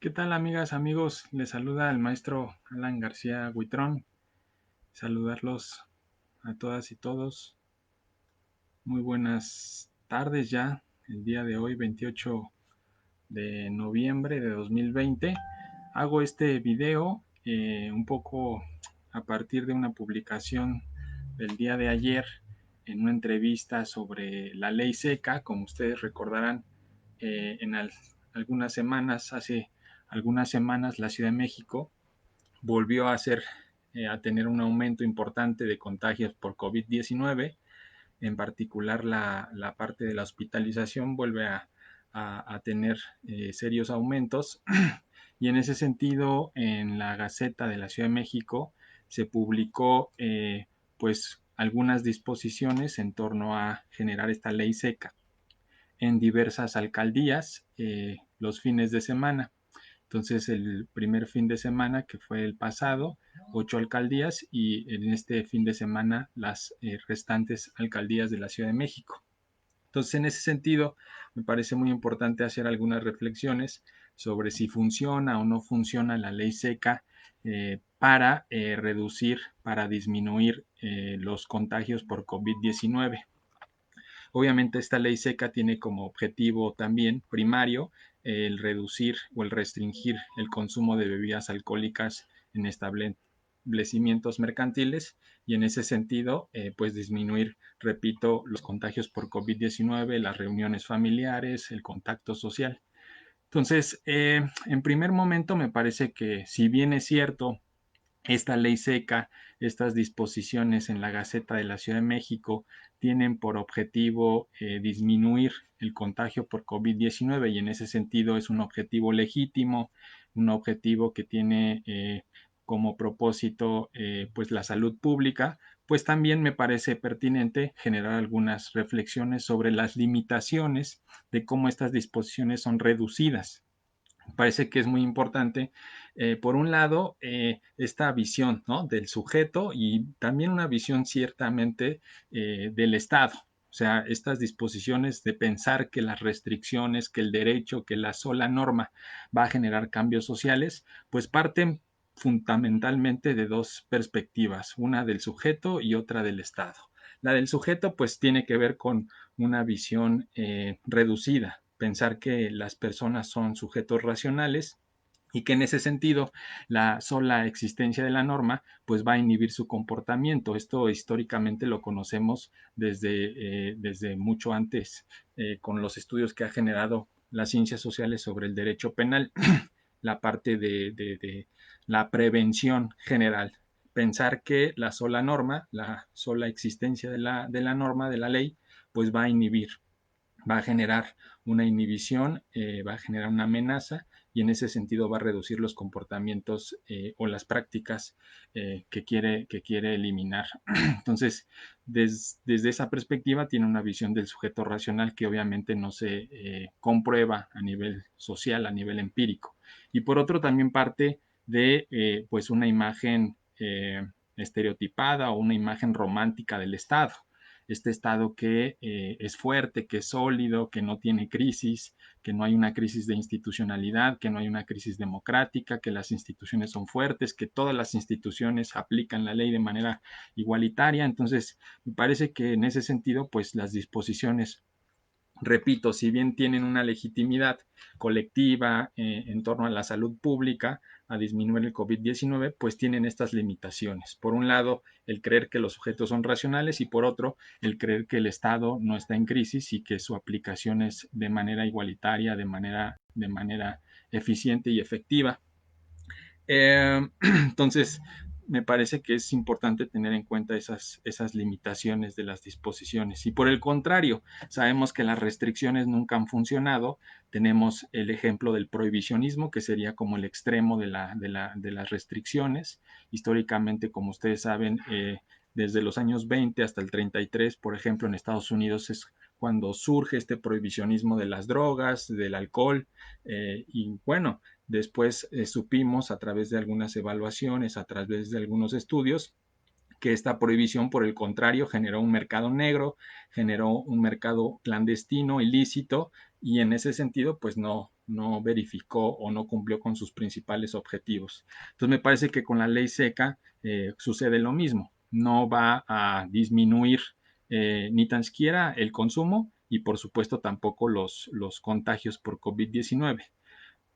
¿Qué tal, amigas, amigos? Les saluda el maestro Alan García Huitrón. Saludarlos a todas y todos. Muy buenas tardes ya, el día de hoy, 28 de noviembre de 2020. Hago este video un poco a partir de una publicación del día de ayer en una entrevista sobre la ley seca. Como ustedes recordarán, algunas semanas, hace algunas semanas, la Ciudad de México volvió a tener un aumento importante de contagios por COVID-19. En particular, la parte de la hospitalización vuelve a tener serios aumentos. Y en ese sentido, en la Gaceta de la Ciudad de México se publicó pues algunas disposiciones en torno a generar esta ley seca en diversas alcaldías los fines de semana. Entonces, el primer fin de semana, que fue el pasado, 8 alcaldías, y en este fin de semana las restantes alcaldías de la Ciudad de México. Entonces, en ese sentido, me parece muy importante hacer algunas reflexiones sobre si funciona o no funciona la ley seca para reducir, para disminuir los contagios por COVID-19. Obviamente esta ley seca tiene como objetivo también primario el reducir o el restringir el consumo de bebidas alcohólicas en establecimientos mercantiles y en ese sentido pues disminuir, repito, los contagios por COVID-19, las reuniones familiares, el contacto social. Entonces, en primer momento me parece que si bien es cierto esta ley seca, estas disposiciones en la Gaceta de la Ciudad de México tienen por objetivo disminuir el contagio por COVID-19 y en ese sentido es un objetivo legítimo, un objetivo que tiene como propósito pues la salud pública. Pues también me parece pertinente generar algunas reflexiones sobre las limitaciones de cómo estas disposiciones son reducidas. Parece que es muy importante, por un lado, esta visión, ¿no?, del sujeto y también una visión ciertamente del Estado. O sea, estas disposiciones de pensar que las restricciones, que el derecho, que la sola norma va a generar cambios sociales, pues parten fundamentalmente de dos perspectivas, una del sujeto y otra del Estado. La del sujeto pues tiene que ver con una visión reducida, pensar que las personas son sujetos racionales y que en ese sentido la sola existencia de la norma pues va a inhibir su comportamiento. Esto históricamente lo conocemos desde mucho antes con los estudios que ha generado las ciencias sociales sobre el derecho penal, la parte de la prevención general. Pensar que la sola norma, la sola existencia de la norma, de la ley, pues va a inhibir, va a generar una inhibición, va a generar una amenaza y en ese sentido va a reducir los comportamientos o las prácticas que quiere eliminar. Entonces, desde esa perspectiva tiene una visión del sujeto racional que obviamente no se comprueba a nivel social, a nivel empírico. Y por otro también parte de pues una imagen estereotipada o una imagen romántica del Estado, este Estado que es fuerte, que es sólido, que no tiene crisis, que no hay una crisis de institucionalidad, que no hay una crisis democrática, que las instituciones son fuertes, que todas las instituciones aplican la ley de manera igualitaria. Entonces, me parece que en ese sentido, pues las disposiciones, repito, si bien tienen una legitimidad colectiva en torno a la salud pública, a disminuir el COVID-19, pues tienen estas limitaciones. Por un lado, el creer que los sujetos son racionales y por otro, el creer que el Estado no está en crisis y que su aplicación es de manera igualitaria, de manera eficiente y efectiva. Entonces, me parece que es importante tener en cuenta esas limitaciones de las disposiciones. Y por el contrario, sabemos que las restricciones nunca han funcionado. Tenemos el ejemplo del prohibicionismo, que sería como el extremo de las restricciones. Históricamente, como ustedes saben, desde los años 20 hasta el 33, por ejemplo, en Estados Unidos es cuando surge este prohibicionismo de las drogas, del alcohol, y bueno, después supimos a través de algunas evaluaciones, a través de algunos estudios, que esta prohibición, por el contrario, generó un mercado negro, generó un mercado clandestino, ilícito, y en ese sentido, pues no verificó o no cumplió con sus principales objetivos. Entonces, me parece que con la ley seca sucede lo mismo. No va a disminuir ni tan siquiera el consumo y, por supuesto, tampoco los contagios por COVID-19.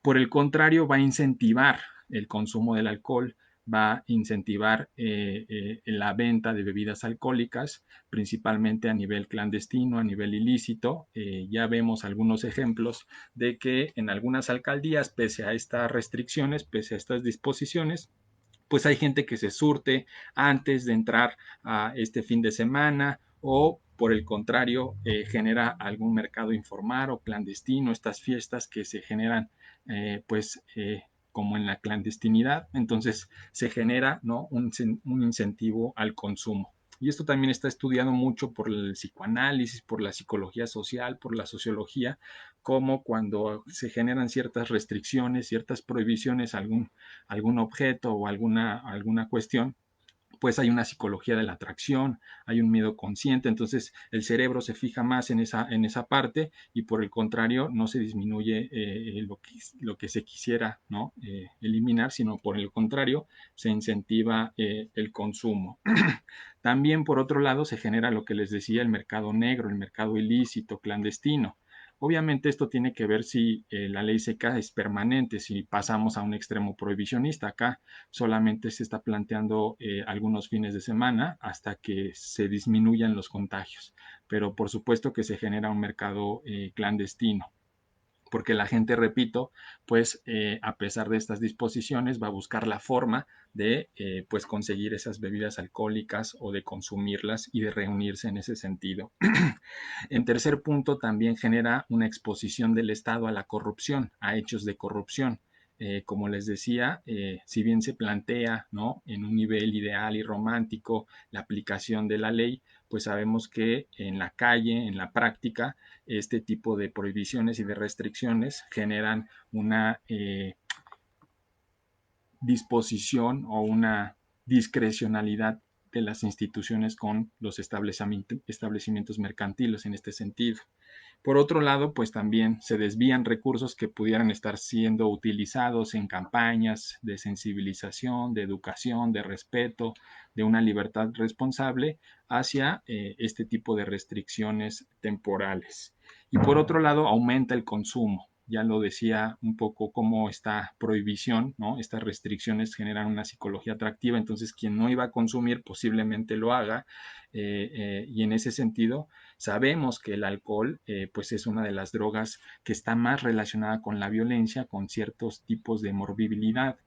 Por el contrario, va a incentivar el consumo del alcohol, va a incentivar la venta de bebidas alcohólicas, principalmente a nivel clandestino, a nivel ilícito. Ya vemos algunos ejemplos de que en algunas alcaldías, pese a estas restricciones, pese a estas disposiciones, pues hay gente que se surte antes de entrar a este fin de semana o por el contrario genera algún mercado informal o clandestino, estas fiestas que se generan como en la clandestinidad, entonces se genera, ¿no?, un incentivo al consumo. Y esto también está estudiado mucho por el psicoanálisis, por la psicología social, por la sociología, como cuando se generan ciertas restricciones, ciertas prohibiciones a algún objeto o alguna cuestión, pues hay una psicología de la atracción, hay un miedo consciente, entonces el cerebro se fija más en esa parte y por el contrario no se disminuye lo que se quisiera, ¿no?, eliminar, sino por el contrario se incentiva el consumo. También por otro lado se genera lo que les decía, el mercado negro, el mercado ilícito, clandestino. Obviamente esto tiene que ver si la ley seca es permanente, si pasamos a un extremo prohibicionista. Acá solamente se está planteando algunos fines de semana hasta que se disminuyan los contagios, pero por supuesto que se genera un mercado clandestino, porque la gente, repito, pues a pesar de estas disposiciones va a buscar la forma de pues conseguir esas bebidas alcohólicas o de consumirlas y de reunirse en ese sentido. En tercer punto, también genera una exposición del Estado a la corrupción, a hechos de corrupción. Como les decía, si bien se plantea, ¿no?, en un nivel ideal y romántico la aplicación de la ley, pues sabemos que en la calle, en la práctica, este tipo de prohibiciones y de restricciones generan una disposición o una discrecionalidad de las instituciones con los establecimientos mercantiles en este sentido. Por otro lado, pues también se desvían recursos que pudieran estar siendo utilizados en campañas de sensibilización, de educación, de respeto, de una libertad responsable hacia este tipo de restricciones temporales. Y por otro lado, aumenta el consumo. Ya lo decía un poco cómo esta prohibición, ¿no?, estas restricciones generan una psicología atractiva, entonces quien no iba a consumir posiblemente lo haga, y en ese sentido sabemos que el alcohol pues es una de las drogas que está más relacionada con la violencia, con ciertos tipos de morbilidad.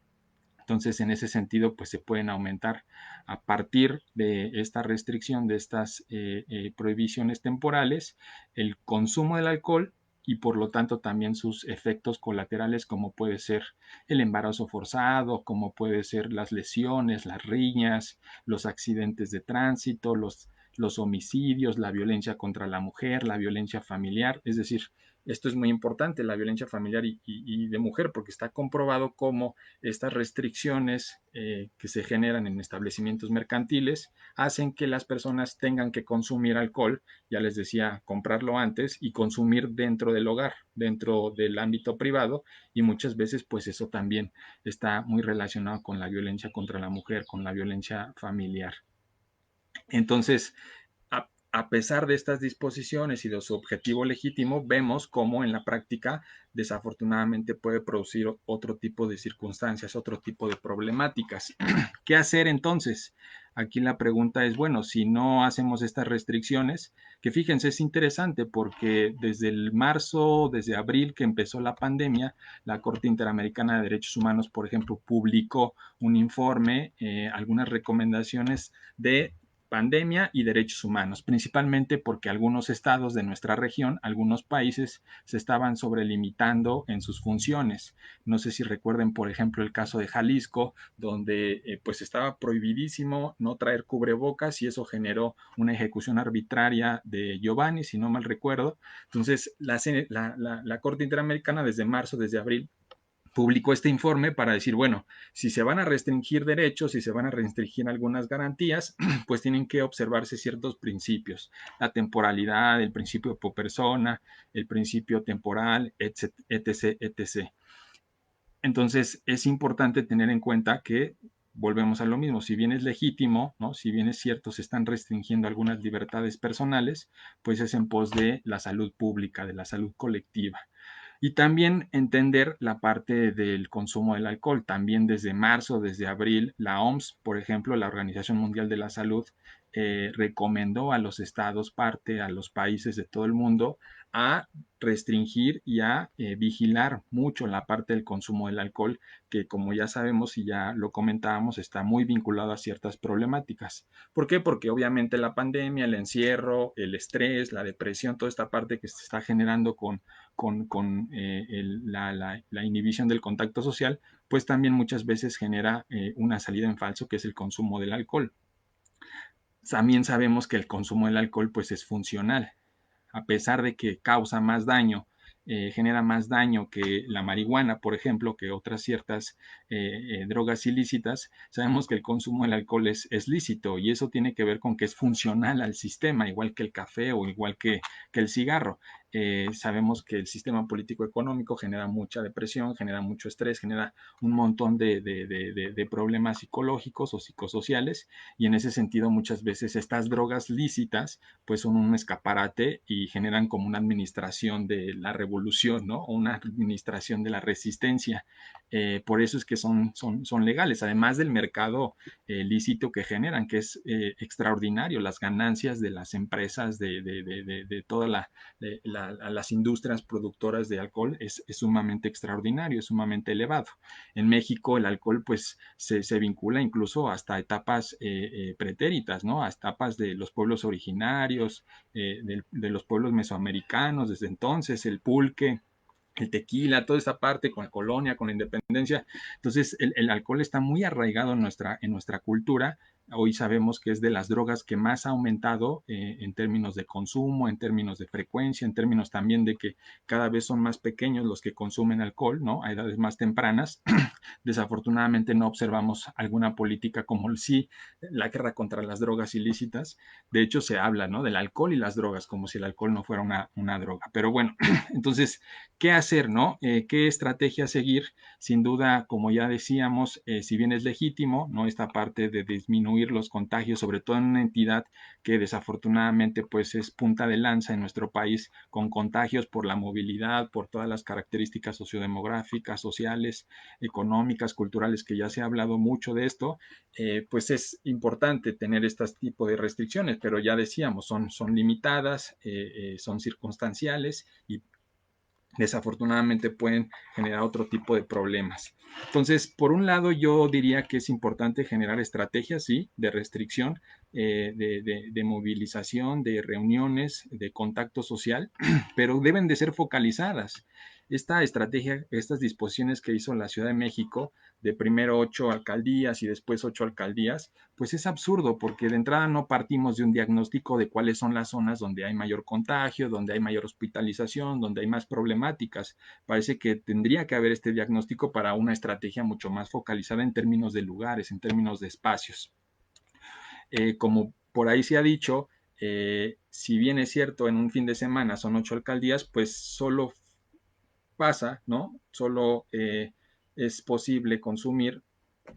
Entonces, en ese sentido, pues se pueden aumentar a partir de esta restricción, de estas prohibiciones temporales, el consumo del alcohol y por lo tanto también sus efectos colaterales, como puede ser el embarazo forzado, como puede ser las lesiones, las riñas, los accidentes de tránsito, los homicidios, la violencia contra la mujer, la violencia familiar. Es decir, esto es muy importante, la violencia familiar y de mujer, porque está comprobado cómo estas restricciones que se generan en establecimientos mercantiles hacen que las personas tengan que consumir alcohol, ya les decía, comprarlo antes y consumir dentro del hogar, dentro del ámbito privado, y muchas veces pues eso también está muy relacionado con la violencia contra la mujer, con la violencia familiar. Entonces, a pesar de estas disposiciones y de su objetivo legítimo, vemos cómo en la práctica desafortunadamente puede producir otro tipo de circunstancias, otro tipo de problemáticas. ¿Qué hacer entonces? Aquí la pregunta es, bueno, si no hacemos estas restricciones, que fíjense, es interesante porque desde el marzo, desde abril que empezó la pandemia, la Corte Interamericana de Derechos Humanos, por ejemplo, publicó un informe, algunas recomendaciones de pandemia y derechos humanos, principalmente porque algunos estados de nuestra región, algunos países, se estaban sobrelimitando en sus funciones. No sé si recuerden, por ejemplo, el caso de Jalisco, donde pues estaba prohibidísimo no traer cubrebocas y eso generó una ejecución arbitraria de Giovanni, si no mal recuerdo. Entonces, la Corte Interamericana desde marzo, desde abril, publicó este informe para decir, bueno, si se van a restringir derechos, si se van a restringir algunas garantías, pues tienen que observarse ciertos principios, la temporalidad, el principio por persona, el principio temporal, etc., etc., etc. Entonces, es importante tener en cuenta que volvemos a lo mismo, si bien es legítimo, ¿no? Si bien es cierto, se están restringiendo algunas libertades personales, pues es en pos de la salud pública, de la salud colectiva. Y también entender la parte del consumo del alcohol. También desde marzo, desde abril, la OMS, por ejemplo, la Organización Mundial de la Salud, recomendó a los estados parte, a los países de todo el mundo, a restringir y a vigilar mucho la parte del consumo del alcohol, que como ya sabemos y ya lo comentábamos, está muy vinculado a ciertas problemáticas. ¿Por qué? Porque obviamente la pandemia, el encierro, el estrés, la depresión, toda esta parte que se está generando con la inhibición del contacto social, pues también muchas veces genera una salida en falso, que es el consumo del alcohol. También sabemos que el consumo del alcohol pues es funcional, a pesar de que causa más daño, genera más daño que la marihuana, por ejemplo, que otras ciertas drogas ilícitas, sabemos que el consumo del alcohol es lícito y eso tiene que ver con que es funcional al sistema, igual que el café o igual que el cigarro. Sabemos que el sistema político-económico genera mucha depresión, genera mucho estrés, genera un montón de problemas psicológicos o psicosociales y en ese sentido muchas veces estas drogas lícitas pues son un escaparate y generan como una administración de la revolución, ¿no? O una administración de la resistencia. Por eso es que son legales, además del mercado lícito que generan, que es extraordinario, las ganancias de las empresas, de todas las industrias productoras de alcohol es sumamente extraordinario, es sumamente elevado. En México el alcohol pues se vincula incluso hasta etapas pretéritas, ¿no? A etapas de los pueblos originarios, de los pueblos mesoamericanos, desde entonces, el pulque, el tequila, toda esta parte con la colonia, con la independencia. Entonces, el alcohol está muy arraigado en nuestra cultura. Hoy sabemos que es de las drogas que más ha aumentado en términos de consumo, en términos de frecuencia, en términos también de que cada vez son más pequeños los que consumen alcohol, ¿no? A edades más tempranas. Desafortunadamente no observamos alguna política como sí la guerra contra las drogas ilícitas. De hecho, se habla, ¿no? Del alcohol y las drogas, como si el alcohol no fuera una droga. Pero bueno, entonces, ¿qué hacer, no? ¿Qué estrategia seguir? Sin duda, como ya decíamos, si bien es legítimo, ¿no? Esta parte de disminuir los contagios, sobre todo en una entidad que desafortunadamente pues es punta de lanza en nuestro país con contagios por la movilidad, por todas las características sociodemográficas, sociales, económicas, culturales, que ya se ha hablado mucho de esto, pues es importante tener este tipo de restricciones, pero ya decíamos, son limitadas, son circunstanciales y desafortunadamente pueden generar otro tipo de problemas. Entonces, por un lado, yo diría que es importante generar estrategias, sí, de restricción, de movilización, de reuniones, de contacto social, pero deben de ser focalizadas. Esta estrategia, estas disposiciones que hizo la Ciudad de México, de primero 8 alcaldías y después 8 alcaldías, pues es absurdo porque de entrada no partimos de un diagnóstico de cuáles son las zonas donde hay mayor contagio, donde hay mayor hospitalización, donde hay más problemáticas. Parece que tendría que haber este diagnóstico para una estrategia mucho más focalizada en términos de lugares, en términos de espacios. Como por ahí se ha dicho, si bien es cierto, en un fin de semana son 8 alcaldías, pues solo pasa, ¿no? Solo es posible consumir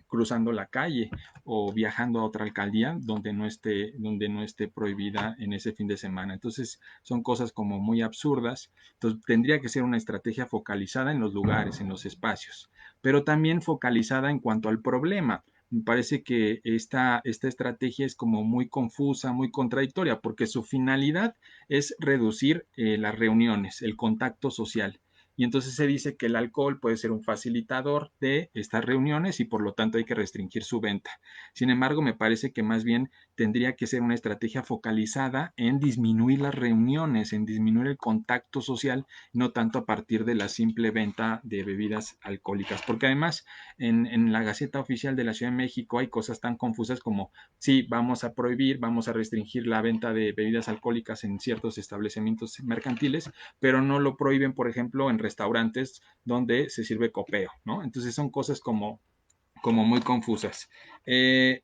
cruzando la calle o viajando a otra alcaldía donde no esté prohibida en ese fin de semana. Entonces son cosas como muy absurdas. Entonces tendría que ser una estrategia focalizada en los lugares, en los espacios, pero también focalizada en cuanto al problema. Me parece que esta estrategia es como muy confusa, muy contradictoria, porque su finalidad es reducir las reuniones, el contacto social. Y entonces se dice que el alcohol puede ser un facilitador de estas reuniones y por lo tanto hay que restringir su venta. Sin embargo, me parece que más bien tendría que ser una estrategia focalizada en disminuir las reuniones, en disminuir el contacto social, no tanto a partir de la simple venta de bebidas alcohólicas. Porque además en la Gaceta Oficial de la Ciudad de México hay cosas tan confusas como, sí, vamos a prohibir, vamos a restringir la venta de bebidas alcohólicas en ciertos establecimientos mercantiles, pero no lo prohíben, por ejemplo, en restaurantes donde se sirve copeo, ¿no? Entonces son cosas como muy confusas.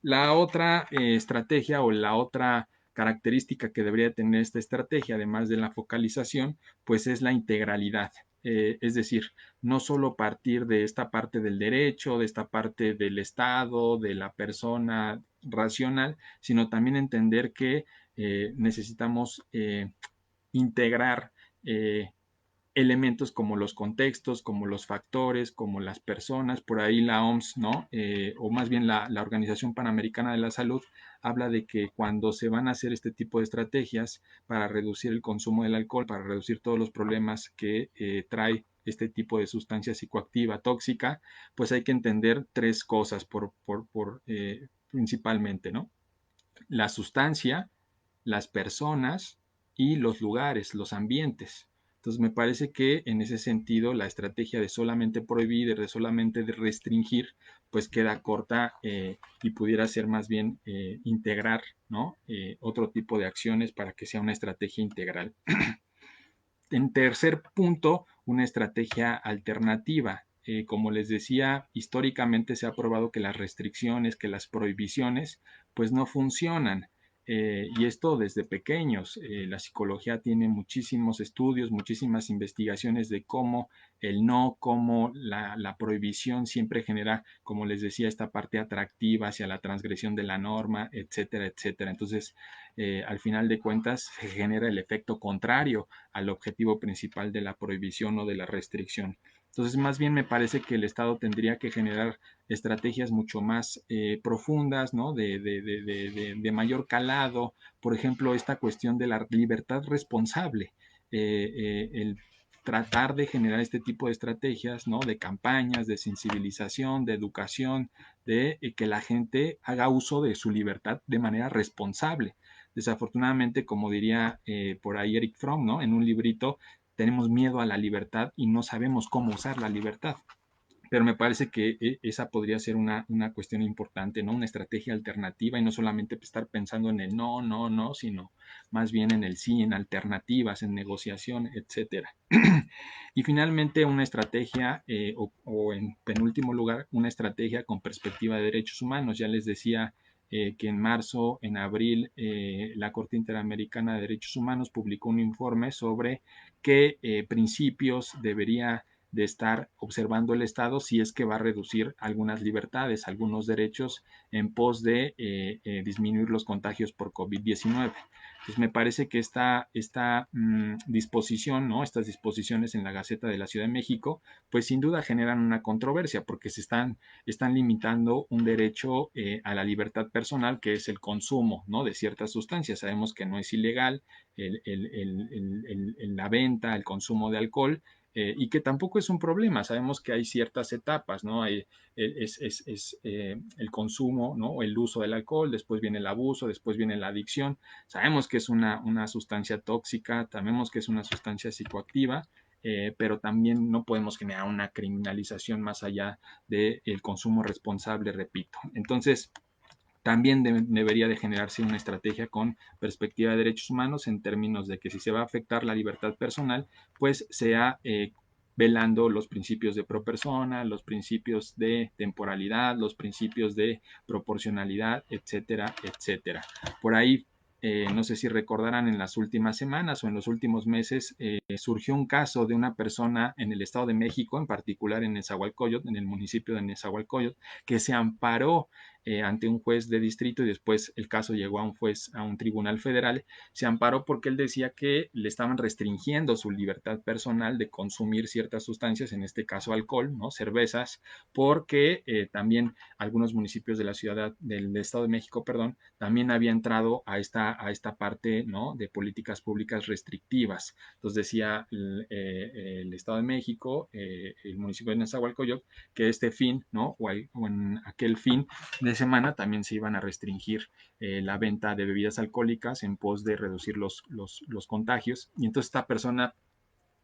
La otra estrategia o la otra característica que debería tener esta estrategia, además de la focalización, pues es la integralidad. Es decir, no solo partir de esta parte del derecho, de esta parte del Estado, de la persona racional, sino también entender que necesitamos integrar elementos como los contextos, como los factores, como las personas. Por ahí la OMS, ¿no? O más bien la Organización Panamericana de la Salud, habla de que cuando se van a hacer este tipo de estrategias para reducir el consumo del alcohol, para reducir todos los problemas que trae este tipo de sustancia psicoactiva tóxica, pues hay que entender tres cosas principalmente, ¿no? La sustancia, las personas y los lugares, los ambientes. Entonces me parece que en ese sentido la estrategia de solamente prohibir, de solamente de restringir, pues queda corta y pudiera ser más bien integrar, ¿no? Otro tipo de acciones para que sea una estrategia integral. En tercer punto, una estrategia alternativa. Como les decía, históricamente se ha probado que las restricciones, que las prohibiciones, pues no funcionan. Y esto desde pequeños. La psicología tiene muchísimos estudios, muchísimas investigaciones de cómo el no, cómo la prohibición siempre genera, como les decía, esta parte atractiva hacia la transgresión de la norma, etcétera, etcétera. Entonces, al final de cuentas, se genera el efecto contrario al objetivo principal de la prohibición o de la restricción. Entonces, más bien me parece que el Estado tendría que generar estrategias mucho más profundas, ¿no? De mayor calado. Por ejemplo, esta cuestión de la libertad responsable. El tratar de generar este tipo de estrategias, ¿no? De campañas, de sensibilización, de educación, de que la gente haga uso de su libertad de manera responsable. Desafortunadamente, como diría por ahí Eric Fromm, ¿no? En un librito, tenemos miedo a la libertad y no sabemos cómo usar la libertad. Pero me parece que esa podría ser una cuestión importante, ¿no? Una estrategia alternativa y no solamente estar pensando en el no, no, no, sino más bien en el sí, en alternativas, en negociación, etcétera. Y finalmente una estrategia, o en penúltimo lugar, una estrategia con perspectiva de derechos humanos. Ya les decía que en marzo, en abril, la Corte Interamericana de Derechos Humanos publicó un informe sobre qué principios debería de estar observando el Estado si es que va a reducir algunas libertades, algunos derechos en pos de disminuir los contagios por COVID-19. Pues me parece que esta disposición, ¿no? Estas disposiciones en la Gaceta de la Ciudad de México, pues sin duda generan una controversia porque están limitando un derecho a la libertad personal que es el consumo, ¿no? De ciertas sustancias. Sabemos que no es ilegal la venta, el consumo de alcohol, y que tampoco es un problema. Sabemos que hay ciertas etapas, ¿no? El consumo, ¿no? El uso del alcohol, después viene el abuso, después viene la adicción. Sabemos que es una sustancia tóxica, sabemos que es una sustancia psicoactiva, pero también no podemos generar una criminalización más allá del consumo responsable, repito. Entonces, también debería de generarse una estrategia con perspectiva de derechos humanos en términos de que si se va a afectar la libertad personal, pues sea velando los principios de pro persona, los principios de temporalidad, los principios de proporcionalidad, etcétera, etcétera. Por ahí, no sé si recordarán, en las últimas semanas o en los últimos meses surgió un caso de una persona en el Estado de México, en particular en Nezahualcóyotl, en el municipio de Nezahualcóyotl, que se amparó ante un juez de distrito y después el caso llegó a un tribunal federal. Se amparó porque él decía que le estaban restringiendo su libertad personal de consumir ciertas sustancias, en este caso alcohol, ¿no? Cervezas, porque también algunos municipios de la ciudad del Estado de México, perdón, también había entrado a esta parte, ¿no? De políticas públicas restrictivas. Entonces decía el Estado de México, el municipio de Nezahualcóyotl, que este fin, ¿no? O en aquel fin de semana también se iban a restringir la venta de bebidas alcohólicas en pos de reducir los contagios. Y entonces esta persona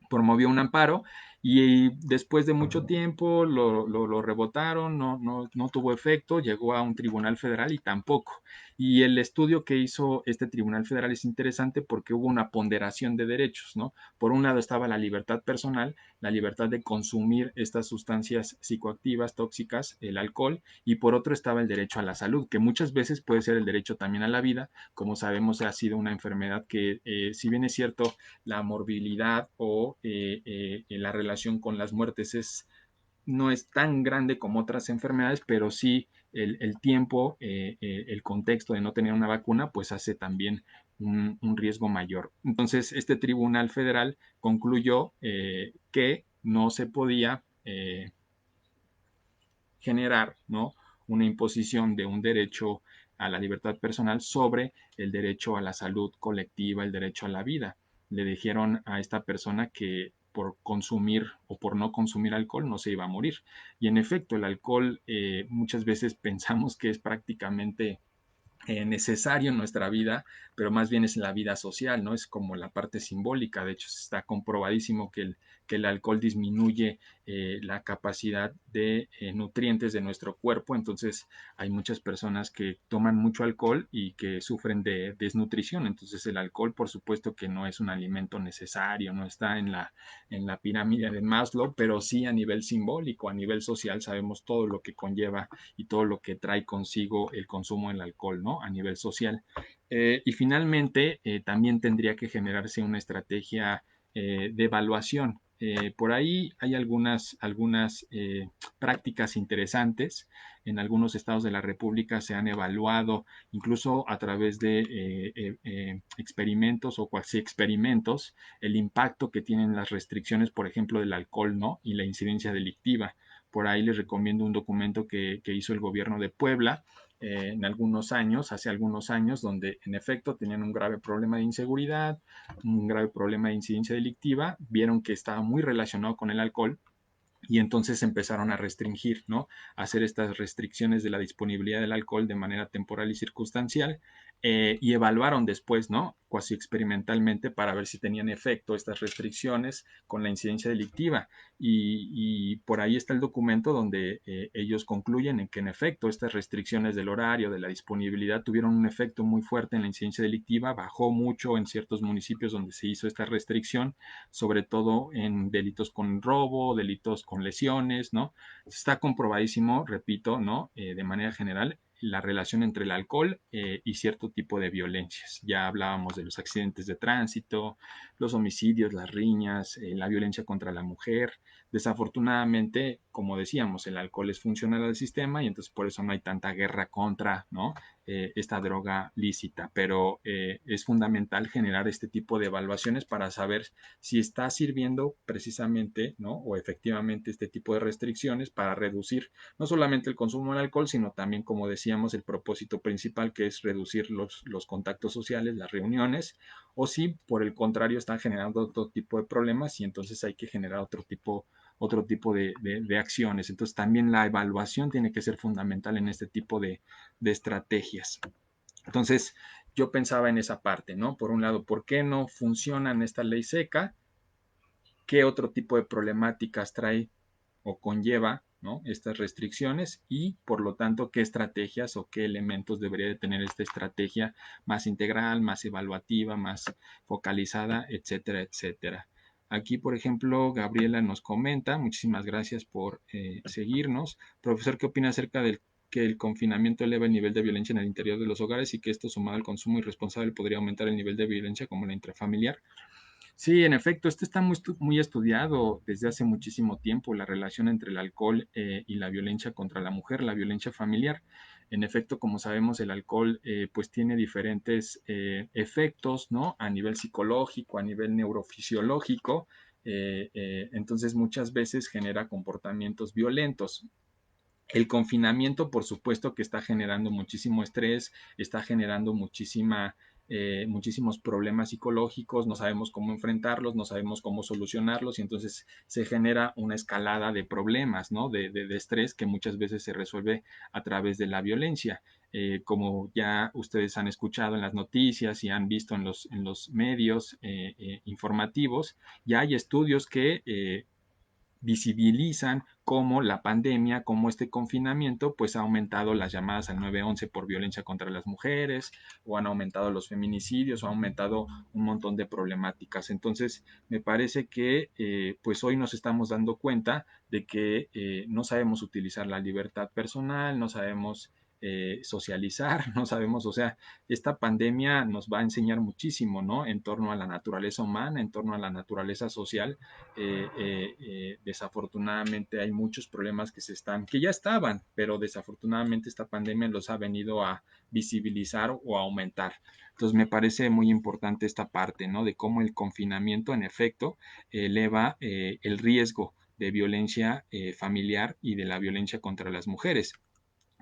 promovió un amparo y después de mucho tiempo lo rebotaron, no tuvo efecto, llegó a un tribunal federal y tampoco. Y el estudio que hizo este Tribunal Federal es interesante porque hubo una ponderación de derechos, ¿no? Por un lado estaba la libertad personal, la libertad de consumir estas sustancias psicoactivas, tóxicas, el alcohol, y por otro estaba el derecho a la salud, que muchas veces puede ser el derecho también a la vida. Como sabemos, ha sido una enfermedad que, si bien es cierto, la morbilidad o la relación con las muertes no es tan grande como otras enfermedades, pero sí el tiempo, el contexto de no tener una vacuna, pues hace también un riesgo mayor. Entonces, este Tribunal Federal concluyó que no se podía generar, ¿no?, una imposición de un derecho a la libertad personal sobre el derecho a la salud colectiva, el derecho a la vida. Le dijeron a esta persona que por consumir o por no consumir alcohol no se iba a morir. Y en efecto, el alcohol muchas veces pensamos que es prácticamente necesario en nuestra vida, pero más bien es en la vida social, ¿no? Es como la parte simbólica. De hecho, está comprobadísimo que el alcohol disminuye la capacidad de nutrientes de nuestro cuerpo. Entonces, hay muchas personas que toman mucho alcohol y que sufren de desnutrición. Entonces, el alcohol, por supuesto que no es un alimento necesario, no está en la pirámide de Maslow, pero sí a nivel simbólico, a nivel social, sabemos todo lo que conlleva y todo lo que trae consigo el consumo del alcohol, ¿no?, a nivel social. Y finalmente, también tendría que generarse una estrategia de evaluación. Por ahí hay algunas prácticas interesantes. En algunos estados de la República se han evaluado incluso a través de experimentos o cuasi experimentos el impacto que tienen las restricciones, por ejemplo, del alcohol, ¿no?, y la incidencia delictiva. Por ahí les recomiendo un documento que hizo el gobierno de Puebla en algunos años, hace algunos años, donde en efecto tenían un grave problema de inseguridad, un grave problema de incidencia delictiva, vieron que estaba muy relacionado con el alcohol y entonces empezaron a restringir, ¿no?, a hacer estas restricciones de la disponibilidad del alcohol de manera temporal y circunstancial, y evaluaron después, ¿no?, cuasi experimentalmente para ver si tenían efecto estas restricciones con la incidencia delictiva. Y por ahí está el documento donde ellos concluyen en que en efecto estas restricciones del horario, de la disponibilidad, tuvieron un efecto muy fuerte en la incidencia delictiva, bajó mucho en ciertos municipios donde se hizo esta restricción, sobre todo en delitos con robo, delitos con lesiones, ¿no? Está comprobadísimo, repito, ¿no?, de manera general, la relación entre el alcohol y cierto tipo de violencias. Ya hablábamos de los accidentes de tránsito, los homicidios, las riñas, la violencia contra la mujer. Desafortunadamente, como decíamos, el alcohol es funcional al sistema y entonces por eso no hay tanta guerra contra, ¿no?, esta droga lícita, pero es fundamental generar este tipo de evaluaciones para saber si está sirviendo precisamente, ¿no?, o efectivamente este tipo de restricciones para reducir no solamente el consumo del alcohol, sino también, como decíamos, el propósito principal, que es reducir los contactos sociales, las reuniones, o si por el contrario están generando otro tipo de problemas y entonces hay que generar otro tipo de acciones. Entonces también la evaluación tiene que ser fundamental en este tipo de estrategias. Entonces, yo pensaba en esa parte, ¿no? Por un lado, ¿por qué no funciona en esta ley seca? ¿Qué otro tipo de problemáticas trae o conlleva, ¿no?, estas restricciones? Y, por lo tanto, ¿qué estrategias o qué elementos debería de tener esta estrategia más integral, más evaluativa, más focalizada, etcétera, etcétera? Aquí, por ejemplo, Gabriela nos comenta, muchísimas gracias por seguirnos. Profesor, ¿qué opina acerca del que el confinamiento eleva el nivel de violencia en el interior de los hogares y que esto sumado al consumo irresponsable podría aumentar el nivel de violencia como la intrafamiliar? Sí, en efecto, esto está muy estudiado desde hace muchísimo tiempo, la relación entre el alcohol y la violencia contra la mujer, la violencia familiar. En efecto, como sabemos, el alcohol pues tiene diferentes efectos, ¿no?, a nivel psicológico, a nivel neurofisiológico, entonces muchas veces genera comportamientos violentos. El confinamiento, por supuesto, que está generando muchísimo estrés, está generando muchísimos problemas psicológicos, no sabemos cómo enfrentarlos, no sabemos cómo solucionarlos y entonces se genera una escalada de problemas, ¿no?, de estrés que muchas veces se resuelve a través de la violencia. Como ya ustedes han escuchado en las noticias y han visto en los medios informativos, ya hay estudios que visibilizan cómo la pandemia, cómo este confinamiento, pues ha aumentado las llamadas al 911 por violencia contra las mujeres, o han aumentado los feminicidios, o ha aumentado un montón de problemáticas. Entonces, me parece que pues hoy nos estamos dando cuenta de que no sabemos utilizar la libertad personal, no sabemos socializar, no sabemos, o sea, esta pandemia nos va a enseñar muchísimo, ¿no? En torno a la naturaleza humana, en torno a la naturaleza social. Desafortunadamente hay muchos problemas que ya estaban, pero desafortunadamente esta pandemia los ha venido a visibilizar o a aumentar. Entonces me parece muy importante esta parte, ¿no? De cómo el confinamiento en efecto eleva el riesgo de violencia familiar y de la violencia contra las mujeres,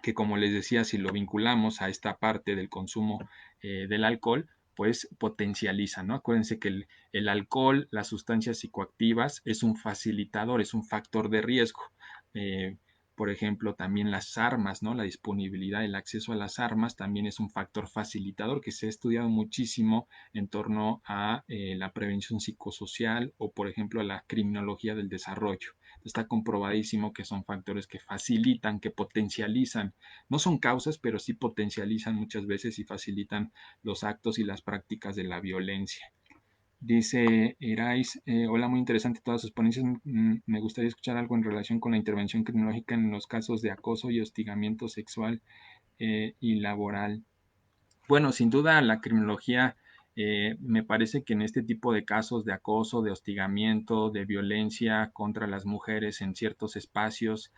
que como les decía, si lo vinculamos a esta parte del consumo del alcohol, pues potencializa, ¿no? Acuérdense que el alcohol, las sustancias psicoactivas, es un facilitador, es un factor de riesgo. Eh, por ejemplo, también las armas, ¿no? La disponibilidad, el acceso a las armas también es un factor facilitador que se ha estudiado muchísimo en torno a la prevención psicosocial o, por ejemplo, a la criminología del desarrollo. Está comprobadísimo que son factores que facilitan, que potencializan, no son causas, pero sí potencializan muchas veces y facilitan los actos y las prácticas de la violencia. Dice Irais, hola, muy interesante todas sus ponencias. Me gustaría escuchar algo en relación con la intervención criminológica en los casos de acoso y hostigamiento sexual y laboral. Bueno, sin duda la criminología me parece que en este tipo de casos de acoso, de hostigamiento, de violencia contra las mujeres en ciertos espacios,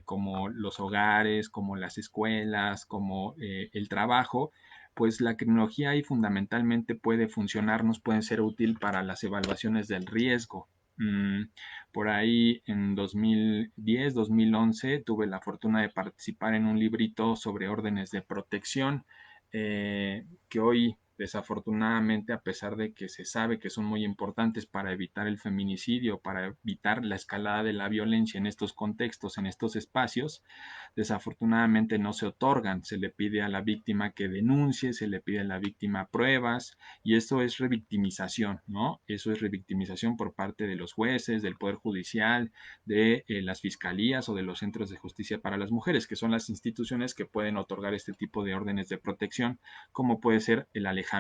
como los hogares, como las escuelas, como el trabajo, pues la criminología ahí fundamentalmente puede funcionarnos, puede ser útil para las evaluaciones del riesgo. Mm, por ahí en 2010, 2011 tuve la fortuna de participar en un librito sobre órdenes de protección que hoy desafortunadamente, a pesar de que se sabe que son muy importantes para evitar el feminicidio, para evitar la escalada de la violencia en estos contextos, en estos espacios, desafortunadamente no se otorgan. Se le pide a la víctima que denuncie, se le pide a la víctima pruebas, y eso es revictimización, ¿no? Eso es revictimización por parte de los jueces, del Poder Judicial, de las fiscalías o de los centros de justicia para las mujeres, que son las instituciones que pueden otorgar este tipo de órdenes de protección, como puede ser el alejamiento,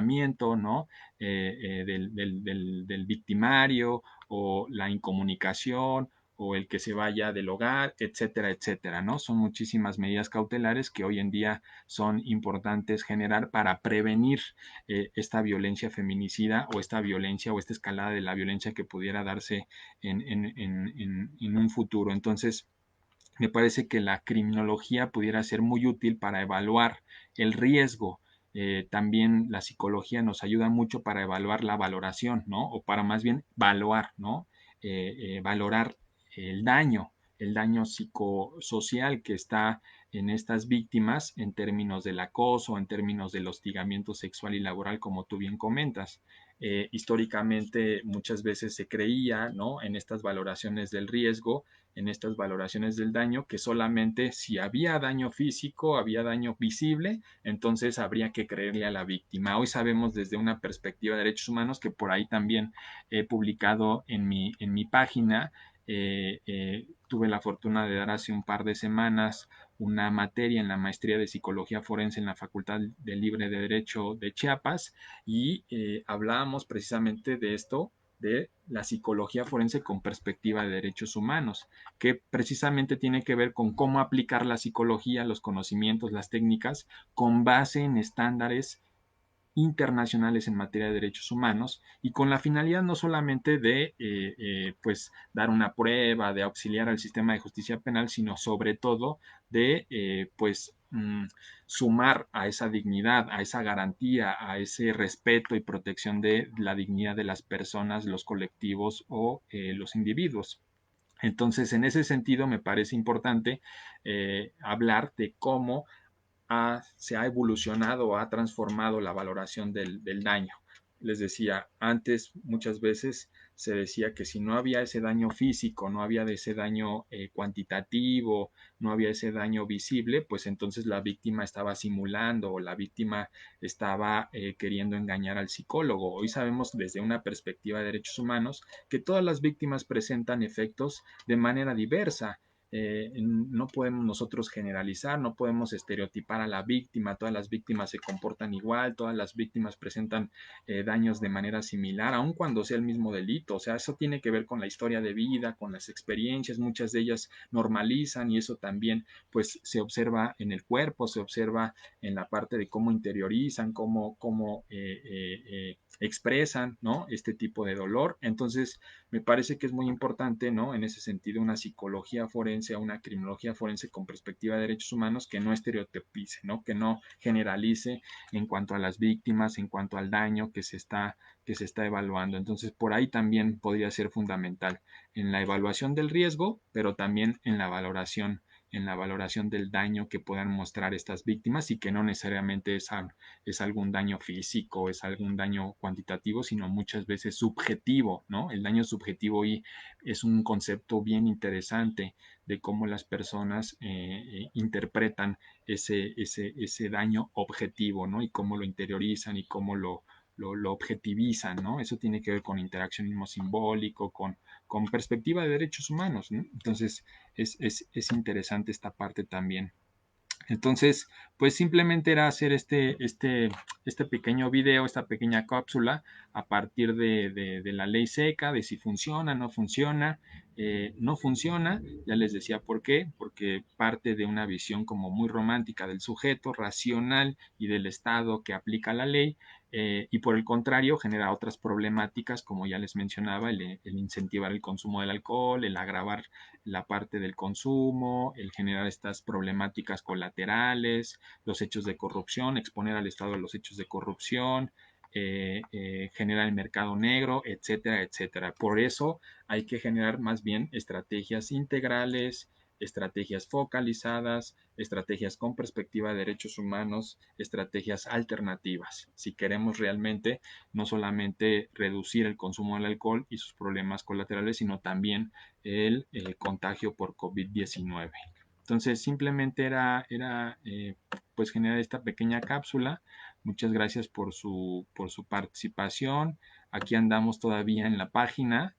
¿no? Del victimario, o la incomunicación, o el que se vaya del hogar, etcétera, etcétera, ¿no? Son muchísimas medidas cautelares que hoy en día son importantes generar para prevenir esta violencia feminicida, o esta violencia o esta escalada de la violencia que pudiera darse en un futuro. Entonces, me parece que la criminología pudiera ser muy útil para evaluar el riesgo. También la psicología nos ayuda mucho para evaluar la valoración, ¿no? O para más bien evaluar, ¿no? Valorar el el daño psicosocial que está en estas víctimas en términos del acoso, en términos del hostigamiento sexual y laboral, como tú bien comentas. Históricamente muchas veces se creía, ¿no? En estas valoraciones del riesgo, en estas valoraciones del daño, que solamente si había daño físico, había daño visible, entonces habría que creerle a la víctima. Hoy sabemos desde una perspectiva de derechos humanos, que por ahí también he publicado en mi página. Tuve la fortuna de dar hace un par de semanas una materia en la maestría de psicología forense en la Facultad de Libre de Derecho de Chiapas, y hablábamos precisamente de esto, de la psicología forense con perspectiva de derechos humanos, que precisamente tiene que ver con cómo aplicar la psicología, los conocimientos, las técnicas, con base en estándares internacionales en materia de derechos humanos, y con la finalidad no solamente de pues dar una prueba, de auxiliar al sistema de justicia penal, sino sobre todo de pues sumar a esa dignidad, a esa garantía, a ese respeto y protección de la dignidad de las personas, los colectivos o los individuos. Entonces, en ese sentido, me parece importante hablar de cómo se ha evolucionado o ha transformado la valoración del daño. les decía, antes muchas veces se decía que si no había ese daño físico, no había ese daño cuantitativo, no había ese daño visible, pues entonces la víctima estaba simulando o la víctima estaba queriendo engañar al psicólogo. Hoy sabemos desde una perspectiva de derechos humanos que todas las víctimas presentan efectos de manera diversa. No podemos nosotros generalizar, no podemos estereotipar a la víctima, todas las víctimas se comportan igual, todas las víctimas presentan daños de manera similar, aun cuando sea el mismo delito. O sea, eso tiene que ver con la historia de vida, con las experiencias, muchas de ellas normalizan y eso también pues se observa en el cuerpo, se observa en la parte de cómo interiorizan, cómo expresan, ¿no? Este tipo de dolor. Entonces, me parece que es muy importante, ¿no? En ese sentido, una psicología forense, una criminología forense con perspectiva de derechos humanos que no estereotipice, ¿no? Que no generalice en cuanto a las víctimas, en cuanto al daño que se está evaluando. Entonces, por ahí también podría ser fundamental en la evaluación del riesgo, pero también en la valoración del daño que puedan mostrar estas víctimas y que no necesariamente es algún daño físico, es algún daño cuantitativo, sino muchas veces subjetivo, ¿no? El daño subjetivo y es un concepto bien interesante de cómo las personas interpretan ese daño objetivo, ¿no? Y cómo lo interiorizan y cómo lo objetivizan, ¿no? Eso tiene que ver con interaccionismo simbólico, con perspectiva de derechos humanos, ¿no? Entonces, es interesante esta parte también. Entonces, pues simplemente era hacer este pequeño video, esta pequeña cápsula a partir de la ley seca, de si funciona, no funciona. No funciona, ya les decía por qué, porque parte de una visión como muy romántica del sujeto, racional y del Estado que aplica la ley, y por el contrario genera otras problemáticas, como ya les mencionaba, el incentivar el consumo del alcohol, el agravar la parte del consumo, el generar estas problemáticas colaterales, los hechos de corrupción, exponer al Estado a los hechos de corrupción, generar el mercado negro, etcétera, etcétera. Por eso hay que generar más bien estrategias integrales, estrategias focalizadas, estrategias con perspectiva de derechos humanos, estrategias alternativas. Si queremos realmente no solamente reducir el consumo del alcohol y sus problemas colaterales, sino también el contagio por COVID-19. Entonces, simplemente era pues generar esta pequeña cápsula. Muchas gracias por su participación. Aquí andamos todavía en la página.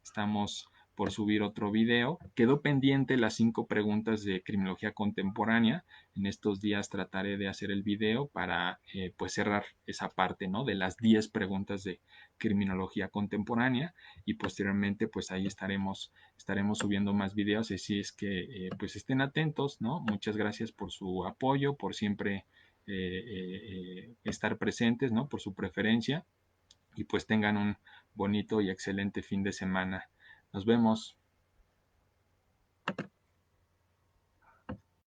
Estamos por subir otro video. Quedó pendiente las 5 preguntas de criminología contemporánea. En estos días trataré de hacer el video para pues cerrar esa parte, ¿no? De las 10 preguntas de criminología contemporánea y posteriormente pues ahí estaremos subiendo más videos, así es que pues estén atentos, ¿no? Muchas gracias por su apoyo, por siempre estar presentes, ¿no? Por su preferencia y pues tengan un bonito y excelente fin de semana. Nos vemos.